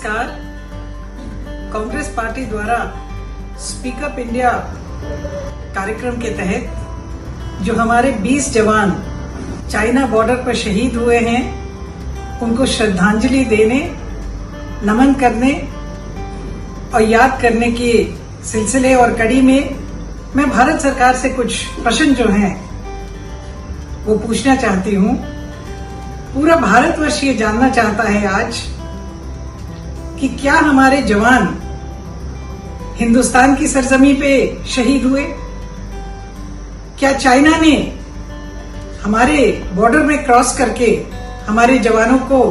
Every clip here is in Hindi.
नमस्कार। कांग्रेस पार्टी द्वारा स्पीक अप इंडिया कार्यक्रम के तहत जो हमारे 20 जवान चाइना बॉर्डर पर शहीद हुए हैं, उनको श्रद्धांजलि देने, नमन करने और याद करने के सिलसिले और कड़ी में मैं भारत सरकार से कुछ प्रश्न जो हैं वो पूछना चाहती हूँ। पूरा भारतवर्ष ये जानना चाहता है आज कि क्या हमारे जवान हिंदुस्तान की सरजमी पे शहीद हुए? क्या चाइना ने हमारे बॉर्डर में क्रॉस करके हमारे जवानों को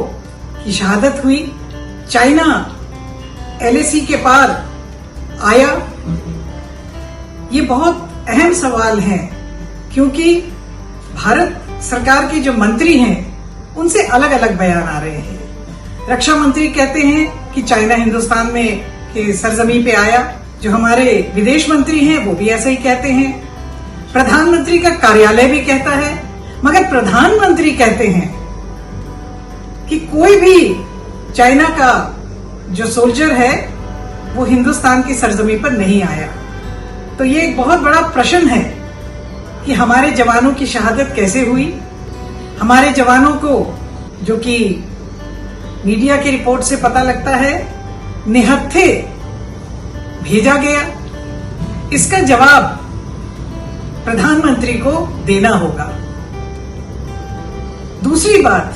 की शहादत हुई? चाइना LAC के पार आया? ये बहुत अहम सवाल है, क्योंकि भारत सरकार के जो मंत्री हैं उनसे अलग अलग बयान आ रहे हैं। रक्षा मंत्री कहते हैं कि चाइना हिंदुस्तान में के सरजमी पे आया। जो हमारे विदेश मंत्री हैं वो भी ऐसा ही कहते हैं। प्रधानमंत्री का कार्यालय भी कहता है, मगर प्रधानमंत्री कहते हैं कि कोई भी चाइना का जो सोल्जर है वो हिंदुस्तान की सरजमी पर नहीं आया। तो ये एक बहुत बड़ा प्रश्न है कि हमारे जवानों की शहादत कैसे हुई। हमारे जवानों को, जो कि मीडिया की रिपोर्ट से पता लगता है, निहत्थे भेजा गया। इसका जवाब प्रधानमंत्री को देना होगा। दूसरी बात,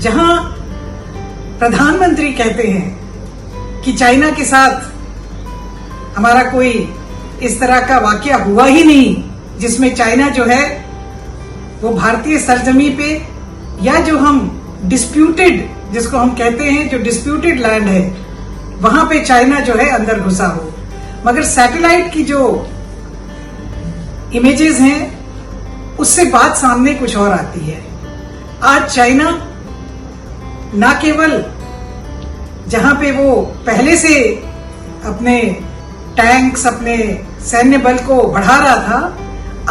जहां प्रधानमंत्री कहते हैं कि चाइना के साथ हमारा कोई इस तरह का वाकया हुआ ही नहीं जिसमें चाइना जो है वो भारतीय सरजमी पे, या जो हम डिस्प्यूटेड, जिसको हम कहते हैं जो डिस्प्यूटेड लैंड है, वहां पे चाइना जो है अंदर घुसा हो। मगर सैटेलाइट की जो इमेजेस हैं उससे बात सामने कुछ और आती है। आज चाइना ना केवल जहां पे वो पहले से अपने टैंक्स, अपने सैन्य बल को बढ़ा रहा था,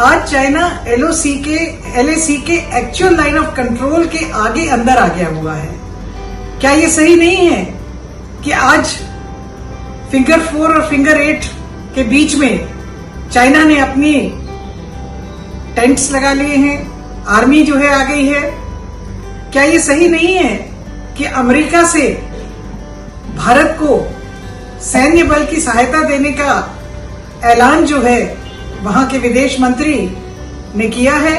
आज चाइना LAC के एक्चुअल लाइन ऑफ कंट्रोल के आगे अंदर आ गया हुआ है। क्या ये सही नहीं है कि आज फिंगर 4 और फिंगर 8 के बीच में चाइना ने अपनी टेंट्स लगा लिए हैं, आर्मी जो है आ गई है? क्या ये सही नहीं है कि अमेरिका से भारत को सैन्य बल की सहायता देने का ऐलान जो है वहां के विदेश मंत्री ने किया है?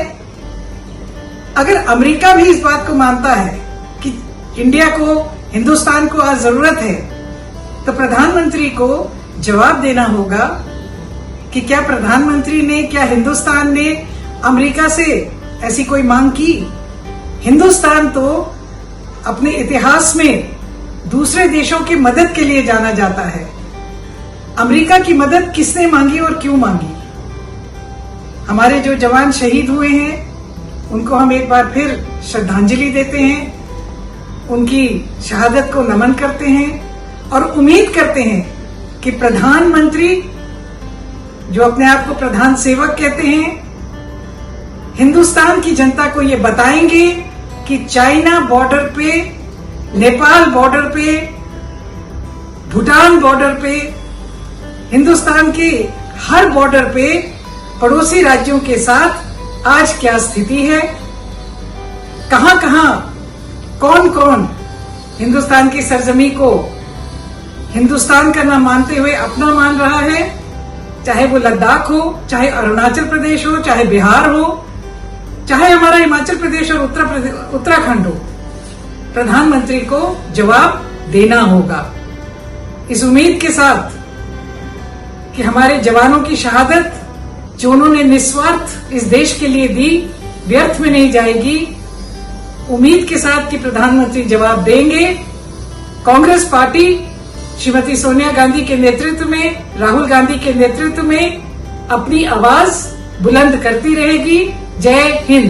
अगर अमेरिका भी इस बात को मानता है कि इंडिया को, हिंदुस्तान को आज जरूरत है, तो प्रधानमंत्री को जवाब देना होगा कि क्या प्रधानमंत्री ने, क्या हिंदुस्तान ने अमेरिका से ऐसी कोई मांग की? हिंदुस्तान तो अपने इतिहास में दूसरे देशों की मदद के लिए जाना जाता है। अमेरिका की मदद किसने मांगी और क्यों मांगी? हमारे जो जवान शहीद हुए हैं उनको हम एक बार फिर श्रद्धांजलि देते हैं, उनकी शहादत को नमन करते हैं और उम्मीद करते हैं कि प्रधानमंत्री, जो अपने आप को प्रधान सेवक कहते हैं, हिंदुस्तान की जनता को ये बताएंगे कि चाइना बॉर्डर पे, नेपाल बॉर्डर पे, भूटान बॉर्डर पे, हिंदुस्तान के हर बॉर्डर पे पड़ोसी राज्यों के साथ आज क्या स्थिति है, कहां कहां कौन कौन हिंदुस्तान की सरजमी को हिंदुस्तान का ना मानते हुए अपना मान रहा है, चाहे वो लद्दाख हो, चाहे अरुणाचल प्रदेश हो, चाहे बिहार हो, चाहे हमारा हिमाचल प्रदेश और उत्तराखंड हो। प्रधानमंत्री को जवाब देना होगा। इस उम्मीद के साथ कि हमारे जवानों की शहादत जो उन्होंने निस्वार्थ इस देश के लिए दी, व्यर्थ में नहीं जाएगी। उम्मीद के साथ कि प्रधानमंत्री जवाब देंगे। कांग्रेस पार्टी श्रीमती सोनिया गांधी के नेतृत्व में, राहुल गांधी के नेतृत्व में अपनी आवाज बुलंद करती रहेगी। जय हिंद।